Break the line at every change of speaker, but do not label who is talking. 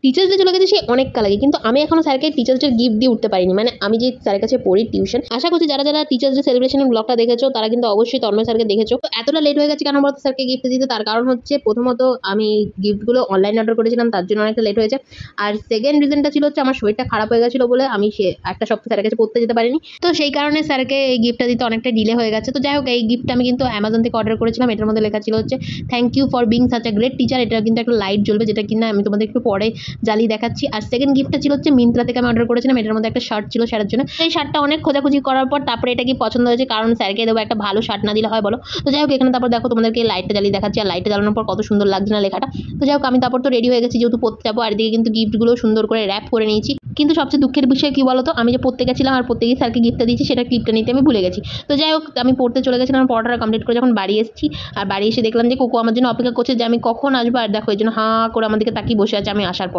Teachers day চলে গেছে সে অনেক কাল আগে, কিন্তু আমি এখনো স্যারকে টিচার্স ডে গিফট দিয়ে উঠতে পারিনি। মানে আমি যে স্যারের কাছে পড়ি টিউশন, আশা করছি যারা যারা টিচার্স ডে সেলিব্রেশনের ব্লগটা দেখেছো তারা কিন্তু অবশ্যই তন্ময় স্যারকে দেখেছো। তো এতটা লেট হয়ে গেছে কেন বলতো স্যারকে গিফট দিতে? তার কারণ হচ্ছে প্রথমত আমি গিফটগুলো অনলাইন অর্ডার করেছিলাম, তার জন্য অনেকটা লেট হয়েছে। আর সেকেন্ড রিজনটা ছিল হচ্ছে আমার শরীরটা খারাপ হয়ে গেছিলো বলে আমি সে একটা সপ্তাহ স্যারের কাছে পড়তে যেতে পারিনি। তো সেই কারণে স্যারকে এই গিফটটা দিতে অনেকটা ডিলে হয়ে গেছে। তো যাই হোক, এই গিফটটা আমি কিন্তু অ্যামাজন থেকে অর্ডার করেছিলাম। এটার মধ্যে লেখা ছিল হচ্ছে thank you for being such a great teacher. এটা কিন্তু একটা লাইট জ্বলবে, যেটা কিনা আমি তোমাদের একটু পরে জ্বালিয়ে দেখাচ্ছি। আর সেকেন্ড গিফটটা ছিল হচ্ছে মিন্ত্রা থেকে আমি অর্ডার করেছিলাম। এটার মধ্যে একটা শার্ট ছিল স্যারের জন্য। এই শার্টটা অনেক খোঁজাখুঁজি করার পর তারপরে এটা কি পছন্দ হয়েছে, কারণ স্যারকে দেবো, একটা ভালো শার্ট না দিলে হয় বলো? তো যাই হোক, এখানে তারপর দেখো তোমাদেরকে লাইটটা জ্বালিয়ে দেখাচ্ছি। আর লাইটটা জ্বালানোর পর কত সুন্দর লাগছে না লেখাটা। তো যাই হোক, আমি তারপর তো রেডি হয়ে গেছি যেহেতু পড়তে যাবো। আর এদিকে কিন্তু গিফটগুলো সুন্দর করে র্যাপ করে নিয়েছি। কিন্তু সবচেয়ে দুঃখের বিষয় কি বলতো, আমি যে পড়তে গেছিলাম আর পড়তে গিয়ে স্যারকে গিফটটা দিয়েছি, সেটা ক্লিপটা নিতে আমি ভুলে গেছি। তো যাই হোক, আমি পড়তে চলে গেছিলাম, পড়াটা কমপ্লিট করে যখন বাড়ি এসেছি, আর বাড়ি এসে দেখলাম যে কোকো আমার জন্য অপেক্ষা করছে যে আমি কখন আসবো। আর দেখো এই জন্য হাঁ করে আমার দিকে তাকিয়ে বসে আছে আমি আসার পর।